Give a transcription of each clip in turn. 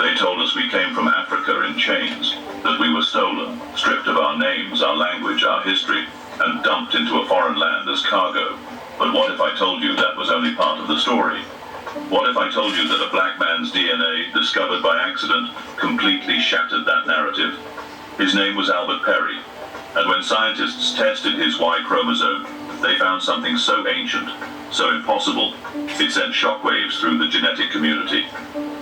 They told us we came from Africa in chains, that we were stolen, stripped of our names, our language, our history, and dumped into a foreign land as cargo. But what if I told you that was only part of the story? What if I told you that a black man's DNA, discovered by accident, completely shattered that narrative? His name was Albert Perry, and when scientists tested his Y chromosome, they found something so ancient, so impossible, it sent shockwaves through the genetic community.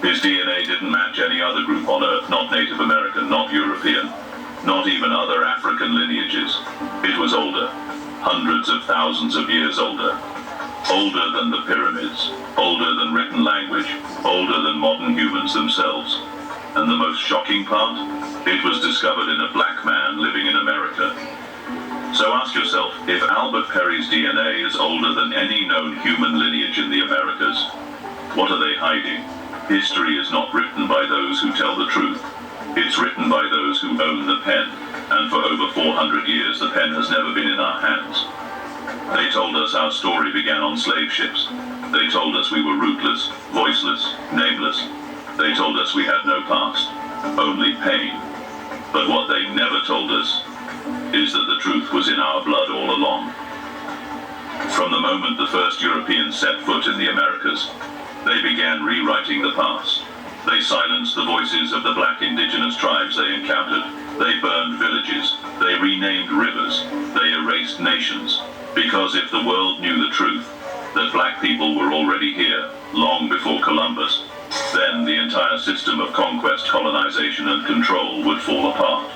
His DNA didn't match any other group on Earth, not Native American, not European, not even other African lineages. It was older, hundreds of thousands of years older. Older than the pyramids, older than written language, older than modern humans themselves. And the most shocking part? It was discovered in a black man living in America. So ask yourself, if Albert Perry's DNA is older than any known human lineage in the Americas, what are they hiding? History is not written by those who tell the truth. It's written by those who own the pen, and for over 400 years the pen has never been in our hands. They told us our story began on slave ships. They told us we were rootless, voiceless, nameless. They told us we had no past, only pain. But what they never told us is that the truth was in our blood all along. From the moment the first Europeans set foot in the Americas, they began rewriting the past. They silenced the voices of the black indigenous tribes they encountered. They burned villages. They renamed rivers. They erased nations. Because if the world knew the truth, that black people were already here, long before Columbus, then the entire system of conquest, colonization, and control would fall apart.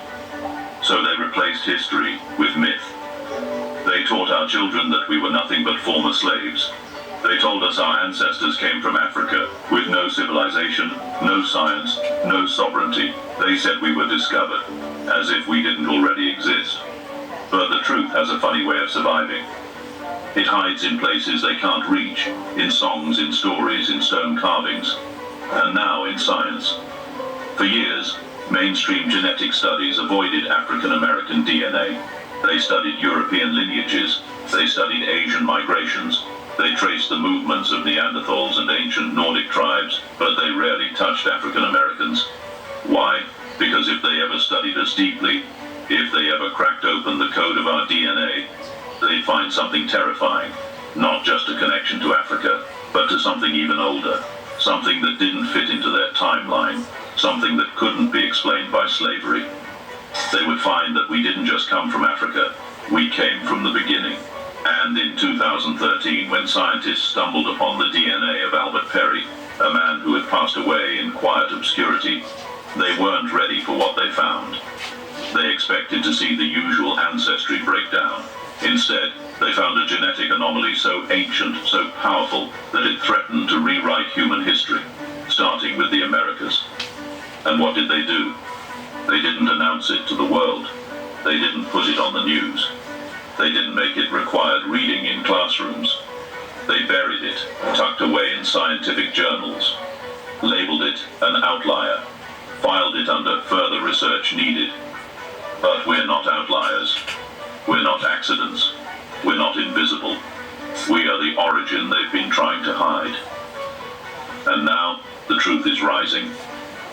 So they replaced history with myth. They taught our children that we were nothing but former slaves. They told us our ancestors came from Africa, with no civilization, no science, no sovereignty. They said we were discovered, as if we didn't already exist. But the truth has a funny way of surviving. It hides in places they can't reach, in songs, in stories, in stone carvings, and now in science. For years, mainstream genetic studies avoided African American DNA. They studied European lineages. They studied Asian migrations. They traced the movements of Neanderthals and ancient Nordic tribes, but they rarely touched African Americans. Why? Because if they ever studied us deeply, if they ever cracked open the code of our DNA, they'd find something terrifying. Not just a connection to Africa, but to something even older. Something that didn't fit into their timeline. Something that couldn't be explained by slavery. They would find that we didn't just come from Africa, we came from the beginning. And in 2013, when scientists stumbled upon the DNA of Albert Perry, a man who had passed away in quiet obscurity, they weren't ready for what they found. They expected to see the usual ancestry breakdown. Instead, they found a genetic anomaly so ancient, so powerful, that it threatened to rewrite human history, starting with the Americas. And what did they do? They didn't announce it to the world. They didn't put it on the news. They didn't make it required reading in classrooms. They buried it, tucked away in scientific journals, labeled it an outlier, filed it under further research needed. But we're not outliers. We're not accidents. We're not invisible. We are the origin they've been trying to hide. And now, the truth is rising.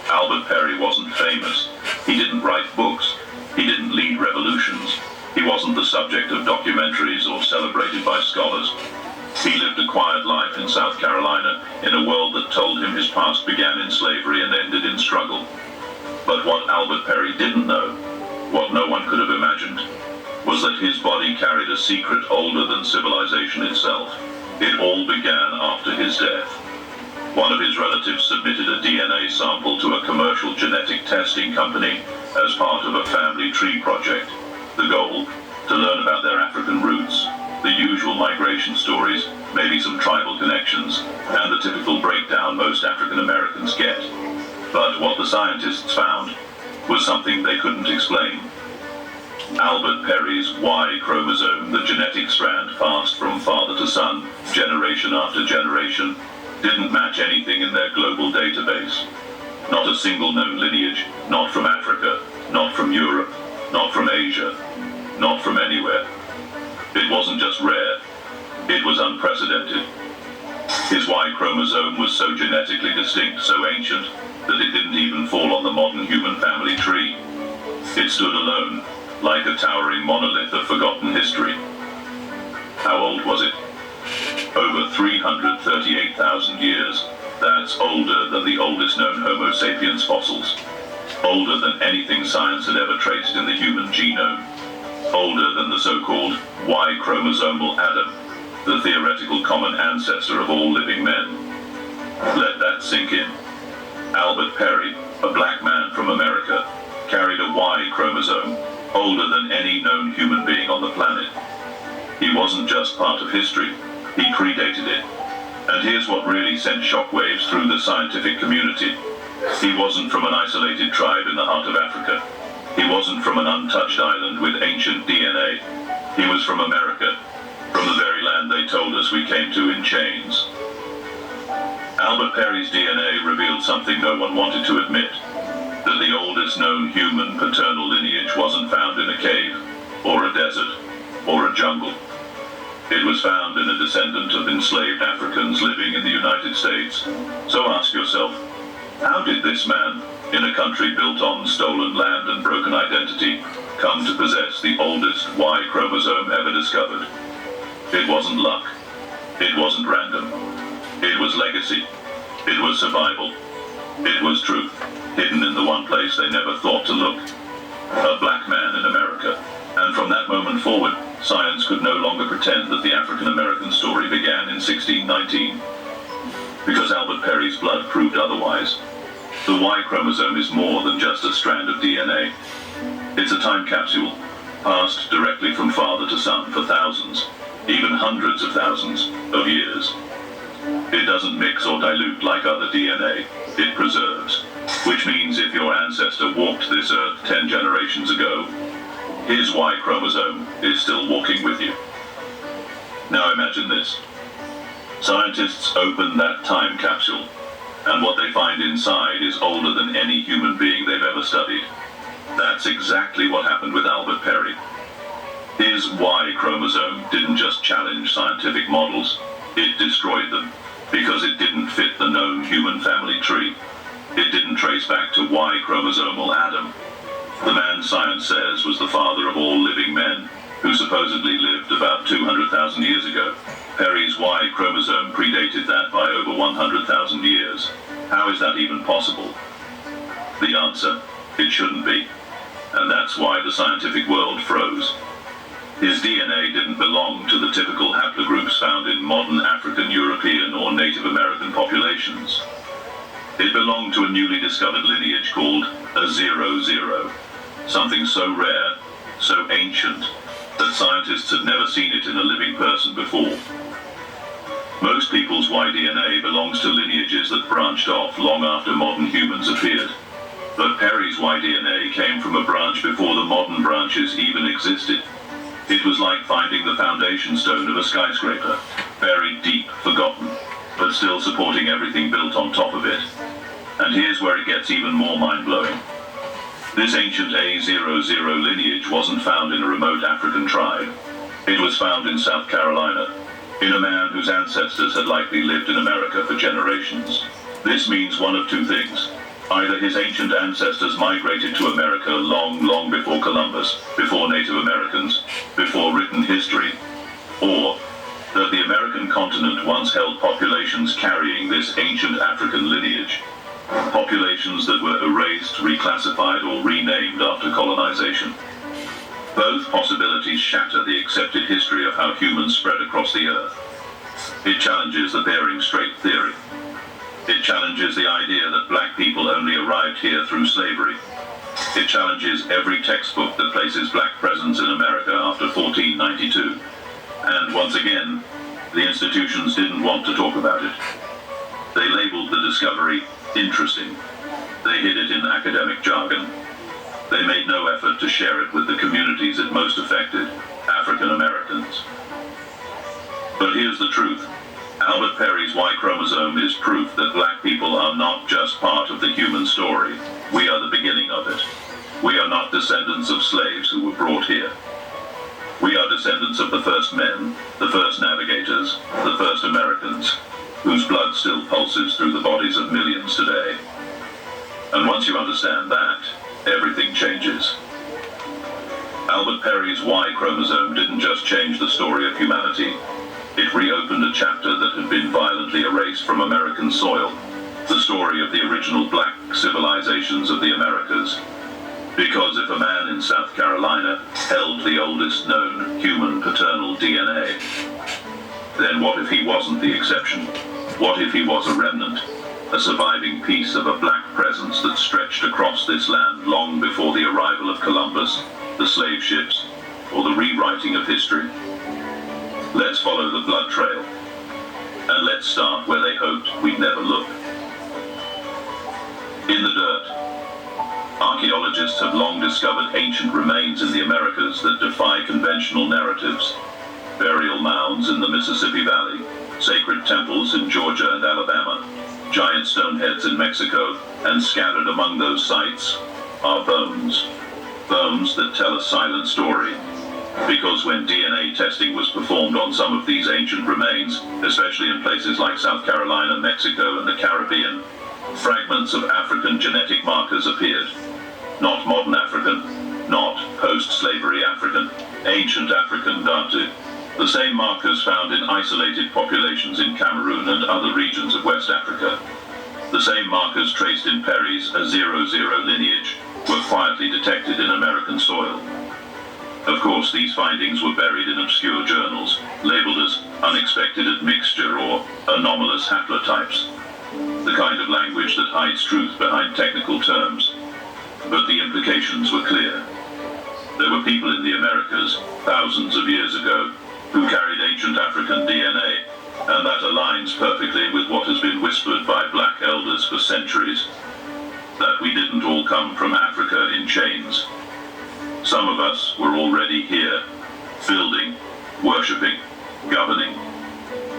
Albert Perry wasn't famous. He didn't write books. He didn't lead revolutions. He wasn't the subject of documentaries or celebrated by scholars. He lived a quiet life in South Carolina, in a world that told him his past began in slavery and ended in struggle. But what Albert Perry didn't know, what no one could have imagined, was that his body carried a secret older than civilization itself. It all began after his death. One of his relatives submitted a DNA sample to a commercial genetic testing company as part of a family tree project. The goal? To learn about their African roots, the usual migration stories, maybe some tribal connections, and the typical breakdown most African Americans get. But what the scientists found was something they couldn't explain. Albert Perry's Y chromosome, the genetic strand passed from father to son, generation after generation, didn't match anything in their global database. Not a single known lineage, not from Africa, not from Europe, not from Asia, not from anywhere. It wasn't just rare, it was unprecedented. His Y chromosome was so genetically distinct, so ancient, that it didn't even fall on the modern human family tree. It stood alone, like a towering monolith of forgotten history. How old was it? Over 338,000 years. That's older than the oldest known Homo sapiens fossils. Older than anything science had ever traced in the human genome. Older than the so-called Y chromosomal Adam, the theoretical common ancestor of all living men. Let that sink in. Albert Perry, a black man from America, carried a Y chromosome, older than any known human being on the planet. He wasn't just part of history, he predated it. And here's what really sent shockwaves through the scientific community. He wasn't from an isolated tribe in the heart of Africa. He wasn't from an untouched island with ancient DNA. He was from America, from the very land they told us we came to in chains. Albert Perry's DNA revealed something no one wanted to admit, that the oldest known human paternal lineage wasn't found in a cave, or a desert, or a jungle. It was found in a descendant of enslaved Africans living in the United States. So ask yourself, how did this man, in a country built on stolen land and broken identity, come to possess the oldest Y chromosome ever discovered? It wasn't luck. It wasn't random. It was legacy. It was survival. It was truth, hidden in the one place they never thought to look. A black man in America. And from that moment forward, science could no longer pretend that the African-American story began in 1619. Because Albert Perry's blood proved otherwise. The Y chromosome is more than just a strand of DNA. It's a time capsule, passed directly from father to son for thousands, even hundreds of thousands, of years. It doesn't mix or dilute like other DNA, it preserves. Which means if your ancestor walked this earth 10 generations ago, his Y chromosome is still walking with you. Now imagine this. Scientists open that time capsule, and what they find inside is older than any human being they've ever studied. That's exactly what happened with Albert Perry. His Y chromosome didn't just challenge scientific models, it destroyed them, because it didn't fit the known human family tree. It didn't trace back to Y chromosomal Adam, the man science says was the father of all living men, who supposedly lived about 200,000 years ago. Perry's Y chromosome predated that by over 100,000 years. How is that even possible? The answer, it shouldn't be. And that's why the scientific world froze. His DNA didn't belong to the typical haplogroups found in modern African, European, or Native American populations. It belonged to a newly discovered lineage called a 00, something so rare, so ancient, that scientists had never seen it in a living person before. Most people's Y-DNA belongs to lineages that branched off long after modern humans appeared. But Perry's Y-DNA came from a branch before the modern branches even existed. It was like finding the foundation stone of a skyscraper, buried deep, forgotten, but still supporting everything built on top of it. And here's where it gets even more mind-blowing. This ancient A00 lineage wasn't found in a remote African tribe. It was found in South Carolina, in a man whose ancestors had likely lived in America for generations. This means one of two things. Either his ancient ancestors migrated to America long before Columbus, before Native Americans, before written history, or that the American continent once held populations carrying this ancient African lineage. Populations that were erased, reclassified, or renamed after colonization. Both possibilities shatter the accepted history of how humans spread across the earth. It challenges the Bering Strait theory. It challenges the idea that black people only arrived here through slavery. It challenges every textbook that places black presence in America after 1492. And once again, the institutions didn't want to talk about it. They labeled the discovery interesting. They hid it in academic jargon. They made no effort to share it with the communities it most affected, African Americans. But here's the truth. Albert Perry's Y chromosome is proof that black people are not just part of the human story. We are the beginning of it. We are not descendants of slaves who were brought here. We are descendants of the first men, the first navigators, the first Americans, whose blood still pulses through the bodies of millions today. And once you understand that, everything changes. Albert Perry's Y chromosome didn't just change the story of humanity. It reopened a chapter that had been violently erased from American soil, the story of the original black civilizations of the Americas. Because if a man in South Carolina held the oldest known human paternal DNA, then what if he wasn't the exception? What if he was a remnant, a surviving piece of a black presence that stretched across this land long before the arrival of Columbus, the slave ships, or the rewriting of history? Let's follow the blood trail, and let's start where they hoped we'd never look. In the dirt. Archaeologists have long discovered ancient remains in the Americas that defy conventional narratives. Burial mounds in the Mississippi Valley, sacred temples in Georgia and Alabama, giant stone heads in Mexico, and scattered among those sites are bones. Bones that tell a silent story. Because when DNA testing was performed on some of these ancient remains, especially in places like South Carolina, Mexico, and the Caribbean, fragments of African genetic markers appeared. Not modern African, not post-slavery African, ancient African Bantu. The same markers found in isolated populations in Cameroon and other regions of West Africa. The same markers traced in Perry's A00 lineage were quietly detected in American soil. Of course, these findings were buried in obscure journals, labeled as unexpected admixture or anomalous haplotypes, the kind of language that hides truth behind technical terms. But the implications were clear. There were people in the Americas, thousands of years ago, who carried ancient African DNA, and that aligns perfectly with what has been whispered by black elders for centuries, that we didn't all come from Africa in chains. Some of us were already here, building, worshipping, governing.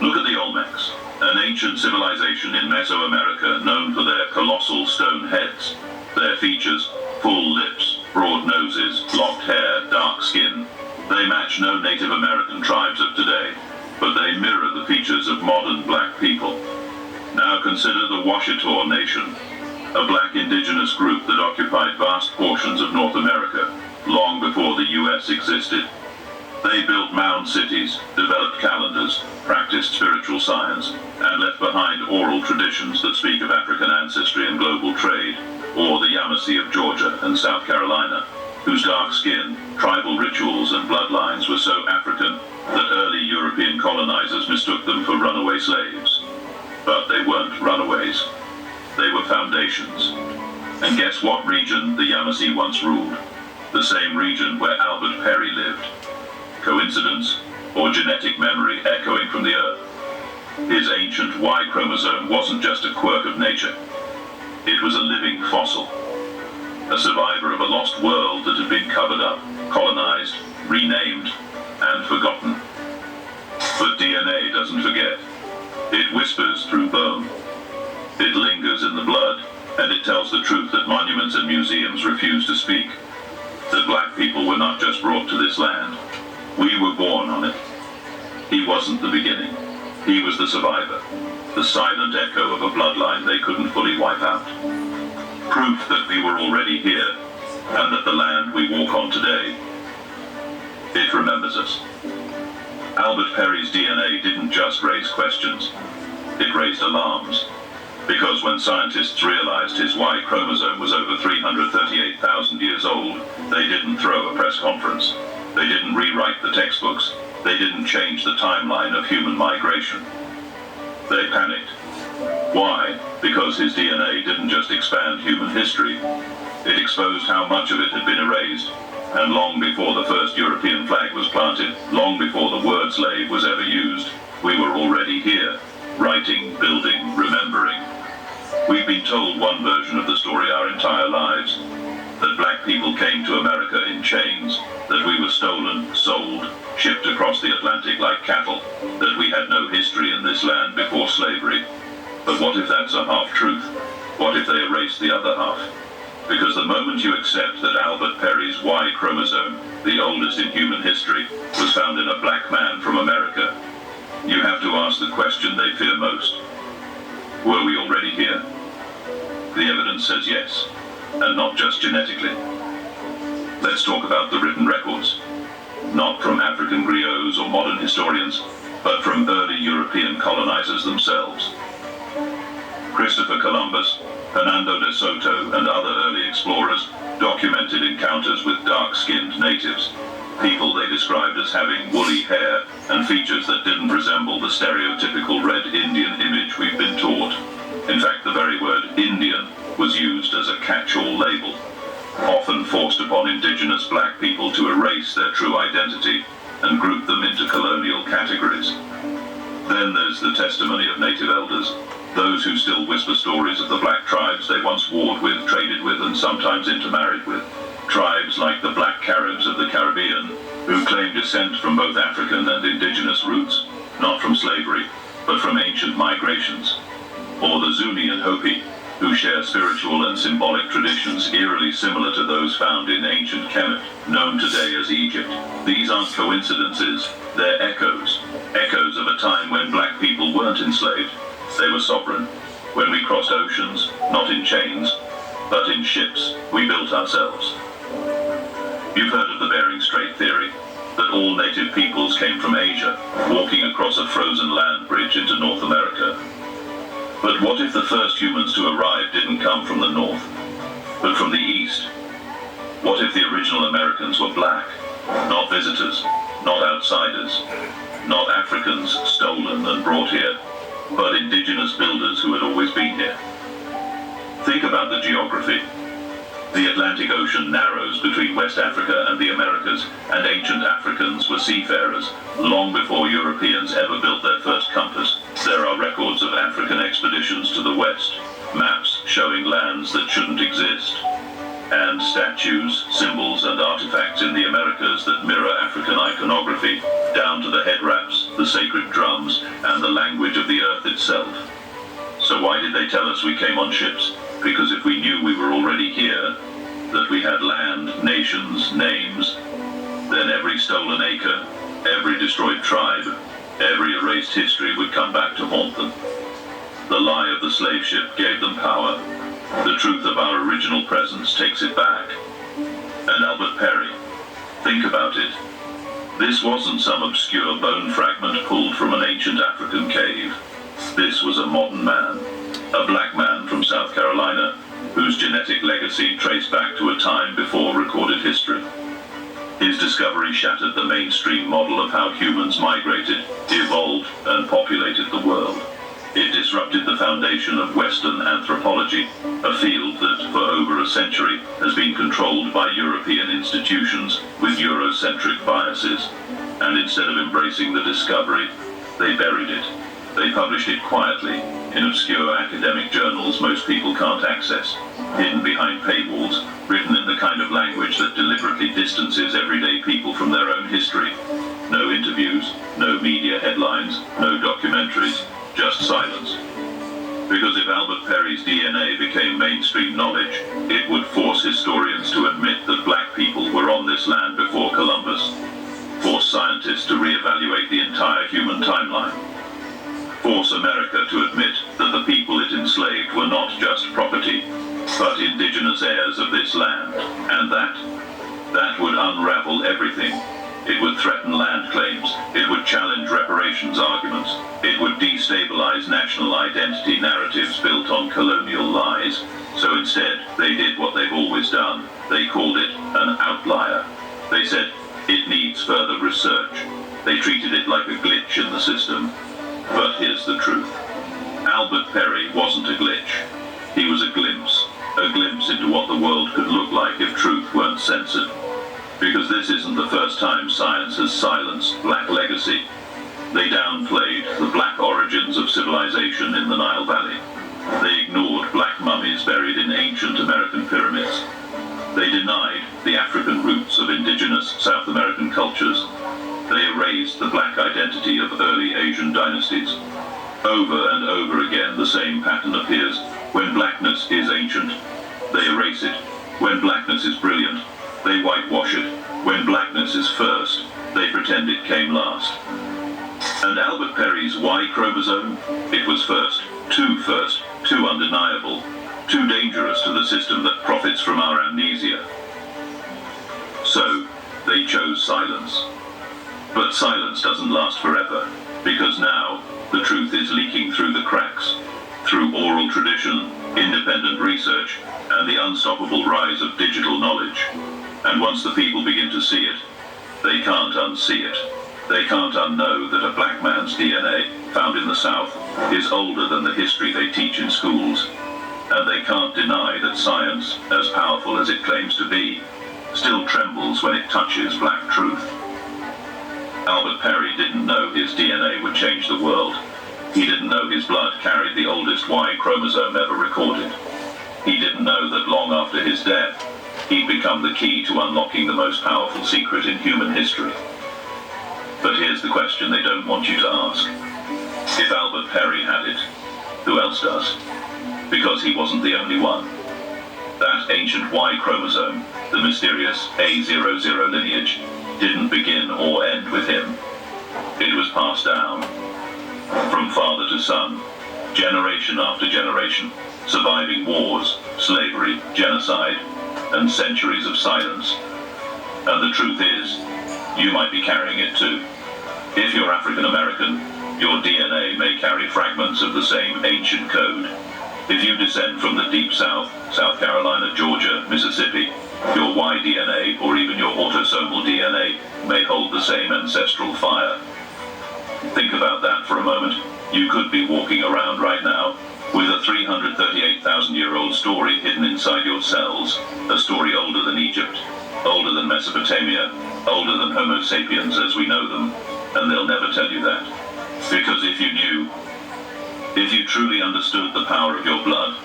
Look at the Olmecs, an ancient civilization in Mesoamerica known for their colossal stone heads, their features, full lips, broad noses, locked hair, dark skin. They match no Native American tribes of today, but they mirror the features of modern black people. Now consider the Washita Nation, a black indigenous group that occupied vast portions of North America, long before the US existed. They built mound cities, developed calendars, practiced spiritual science, and left behind oral traditions that speak of African ancestry and global trade, or the Yamasee of Georgia and South Carolina, whose dark skin, tribal rituals, and bloodlines were so African that early European colonizers mistook them for runaway slaves. But they weren't runaways. They were foundations. And guess what region the Yamasee once ruled? The same region where Albert Perry lived. Coincidence, or genetic memory echoing from the earth? His ancient Y chromosome wasn't just a quirk of nature. It was a living fossil, a survivor of a lost world that had been covered up, colonized, renamed, and forgotten. But DNA doesn't forget. It whispers through bone. It lingers in the blood, and it tells the truth that monuments and museums refuse to speak. That black people were not just brought to this land. We were born on it. He wasn't the beginning. He was the survivor, the silent echo of a bloodline they couldn't fully wipe out. Proof that we were already here, and that the land we walk on today, it remembers us. Albert Perry's DNA didn't just raise questions, it raised alarms. Because when scientists realized his Y chromosome was over 338,000 years old, they didn't throw a press conference. They didn't rewrite the textbooks. They didn't change the timeline of human migration. They panicked. Why? Because his DNA didn't just expand human history. It exposed how much of it had been erased. And long before the first European flag was planted, long before the word slave was ever used, we were already here, writing, building, remembering. We've been told one version of the story our entire lives, that black people came to America in chains, that we were stolen, sold, shipped across the Atlantic like cattle, that we had no history in this land before slavery. But what if that's a half-truth? What if they erased the other half? Because the moment you accept that Albert Perry's Y chromosome, the oldest in human history, was found in a black man from America, you have to ask the question they fear most. Were we already here? The evidence says yes, and not just genetically. Let's talk about the written records. Not from African griots or modern historians, but from early European colonizers themselves. Christopher Columbus, Hernando de Soto, and other early explorers documented encounters with dark-skinned natives, people they described as having woolly hair and features that didn't resemble the stereotypical red Indian image we've been taught. In fact, the very word Indian was used as a catch-all label, often forced upon indigenous black people to erase their true identity and group them into colonial categories. Then there's the testimony of native elders, those who still whisper stories of the black tribes they once warred with, traded with, and sometimes intermarried with. Tribes like the Black Caribs of the Caribbean, who claim descent from both African and indigenous roots, not from slavery, but from ancient migrations. Or the Zuni and Hopi, who share spiritual and symbolic traditions eerily similar to those found in ancient Kemet, known today as Egypt. These aren't coincidences, they're echoes. Echoes of a time when black people weren't enslaved. They were sovereign. When we crossed oceans, not in chains, but in ships we built ourselves. You've heard of the Bering Strait theory, that all native peoples came from Asia, walking across a frozen land bridge into North America. But what if the first humans to arrive didn't come from the north, but from the east? What if the original Americans were black, not visitors, not outsiders, not Africans stolen and brought here, but indigenous builders who had always been here? Think about the geography. The Atlantic Ocean narrows between West Africa and the Americas, and ancient Africans were seafarers, long before Europeans ever built their first compass. There are records of African expeditions to the west, maps showing lands that shouldn't exist, and statues, symbols, and artifacts in the Americas that mirror African iconography, down to the head wraps, the sacred drums, and the language of the earth itself. So why did they tell us we came on ships? Because if we knew we were already here, that we had land, nations, names, then every stolen acre, every destroyed tribe, every erased history would come back to haunt them. The lie of the slave ship gave them power. The truth of our original presence takes it back. And Albert Perry, think about it. This wasn't some obscure bone fragment pulled from an ancient African cave. This was a modern man, a black man from South Carolina, whose genetic legacy traced back to a time before recorded history. His discovery shattered the mainstream model of how humans migrated, evolved, and populated the world. It disrupted the foundation of Western anthropology, a field that, for over a century, has been controlled by European institutions with Eurocentric biases. And instead of embracing the discovery, they buried it. They published it quietly, in obscure academic journals most people can't access, hidden behind paywalls, written in the kind of language that deliberately distances everyday people from their own history. No interviews, no media headlines, no documentaries, just silence. Because if Albert Perry's DNA became mainstream knowledge, it would force historians to admit that black people were on this land before Columbus, force scientists to reevaluate the entire human timeline, force America to admit that the people it enslaved were not just property, but indigenous heirs of this land, and that would unravel everything. It would threaten land claims, it would challenge reparations arguments, it would destabilize national identity narratives built on colonial lies. So instead, they did what they've always done. They called it an outlier. They said, it needs further research. They treated it like a glitch in the system. But here's the truth. Albert Perry wasn't a glitch. He was a glimpse into what the world could look like if truth weren't censored. Because this isn't the first time science has silenced black legacy. They downplayed the black origins of civilization in the Nile Valley. They ignored black mummies buried in ancient American pyramids. They denied the African roots of indigenous South American cultures. They erased the black identity of early Asian dynasties. Over and over again, the same pattern appears. When blackness is ancient, they erase it. When blackness is brilliant, they whitewash it. When blackness is first, they pretend it came last. And Albert Perry's Y chromosome? It was first, too undeniable, too dangerous. system that profits from our amnesia. So, they chose silence. But silence doesn't last forever, because now, the truth is leaking through the cracks, through oral tradition, independent research, and the unstoppable rise of digital knowledge. And once the people begin to see it, they can't unsee it. They can't unknow that a black man's DNA, found in the South, is older than the history they teach in schools. And they can't deny that science, as powerful as it claims to be, still trembles when it touches black truth. Albert Perry didn't know his DNA would change the world. He didn't know his blood carried the oldest Y chromosome ever recorded. He didn't know that long after his death, he'd become the key to unlocking the most powerful secret in human history. But here's the question they don't want you to ask. If Albert Perry had it, who else does? Because he wasn't the only one. That ancient Y chromosome, the mysterious A00 lineage, didn't begin or end with him. It was passed down, from father to son, generation after generation, surviving wars, slavery, genocide, and centuries of silence. And the truth is, you might be carrying it too. If you're African American, your DNA may carry fragments of the same ancient code. If you descend from the Deep South, South Carolina, Georgia, Mississippi, your Y DNA or even your autosomal DNA may hold the same ancestral fire. Think about that for a moment. You could be walking around right now with a 338,000-year-old story hidden inside your cells, a story older than Egypt, older than Mesopotamia, older than Homo sapiens as we know them, and they'll never tell you that. Because if you knew, if you truly understood the power of your blood,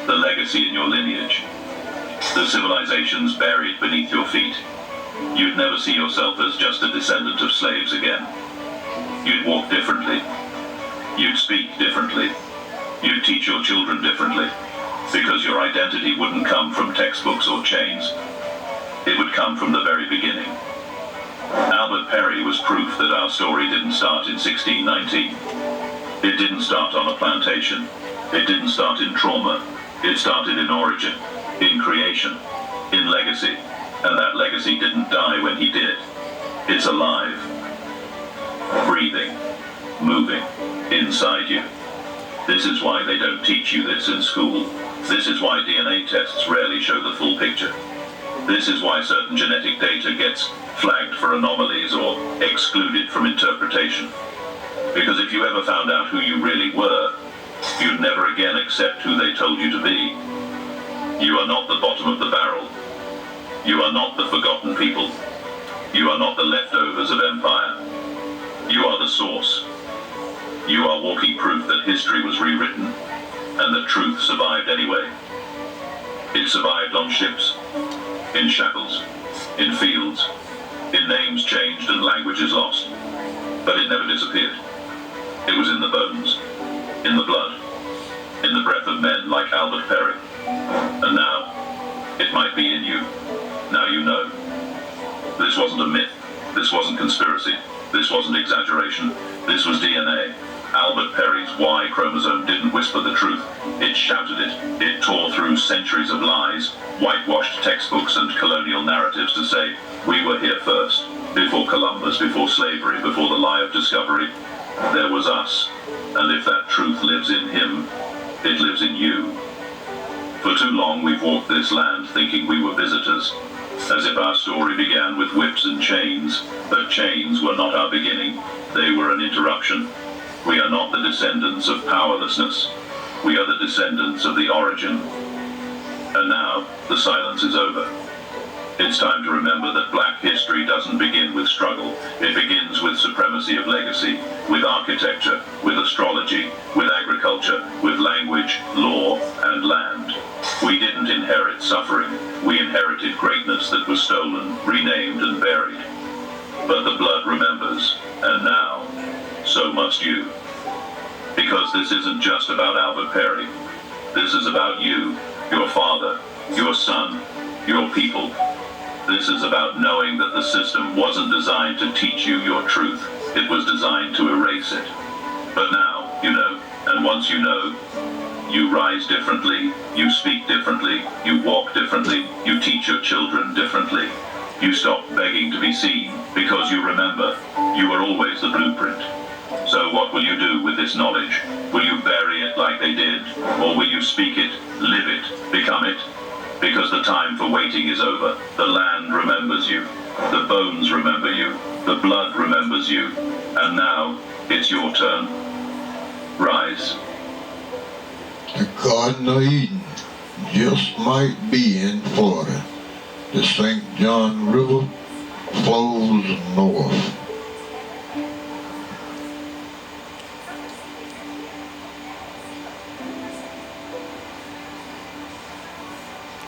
the legacy in your lineage, the civilizations buried beneath your feet, you'd never see yourself as just a descendant of slaves again. You'd walk differently. You'd speak differently. You'd teach your children differently, because your identity wouldn't come from textbooks or chains. It would come from the very beginning. Albert Perry was proof that our story didn't start in 1619. It didn't start on a plantation. It didn't start in trauma. It started in origin, in creation, in legacy. And that legacy didn't die when he did. It's alive, breathing, moving, inside you. This is why they don't teach you this in school. This is why DNA tests rarely show the full picture. This is why certain genetic data gets flagged for anomalies or excluded from interpretation. Because if you ever found out who you really were, you'd never again accept who they told you to be. You are not the bottom of the barrel. You are not the forgotten people. You are not the leftovers of empire. You are the source. You are walking proof that history was rewritten, and that truth survived anyway. It survived on ships, in shackles, in fields, in names changed and languages lost. But it never disappeared. It was in the bones, in the blood, in the breath of men like Albert Perry. And now, it might be in you. Now you know. This wasn't a myth. This wasn't conspiracy. This wasn't exaggeration. This was DNA. Albert Perry's Y chromosome didn't whisper the truth. It shouted it. It tore through centuries of lies, whitewashed textbooks and colonial narratives to say, we were here first. Before Columbus, before slavery, before the lie of discovery, there was us. And if that truth lives in him, it lives in you. For too long we've walked this land thinking we were visitors, as if our story began with whips and chains, but chains were not our beginning. They were an interruption. We are not the descendants of powerlessness. We are the descendants of the origin. And now, the silence is over. It's time to remember that black history doesn't begin with struggle. It begins with supremacy of legacy, with architecture, with astrology, with agriculture, with language, law, and land. We didn't inherit suffering. We inherited greatness that was stolen, renamed, and buried. But the blood remembers, and now, so must you. Because this isn't just about Albert Perry. This is about you, your father, your son, your people. This is about knowing that the system wasn't designed to teach you your truth. It was designed to erase it. But now, you know, and once you know, You rise differently, you speak differently, you walk differently, you teach your children differently. You stop begging to be seen, because you remember, you were always the blueprint. So what will you do with this knowledge? Will you bury it like they did? Or will you speak it, live it, become it? Because the time for waiting is over. The land remembers you. The bones remember you. The blood remembers you. And now, it's your turn. Rise. The Garden of Eden just might be in Florida. The St. John River flows north.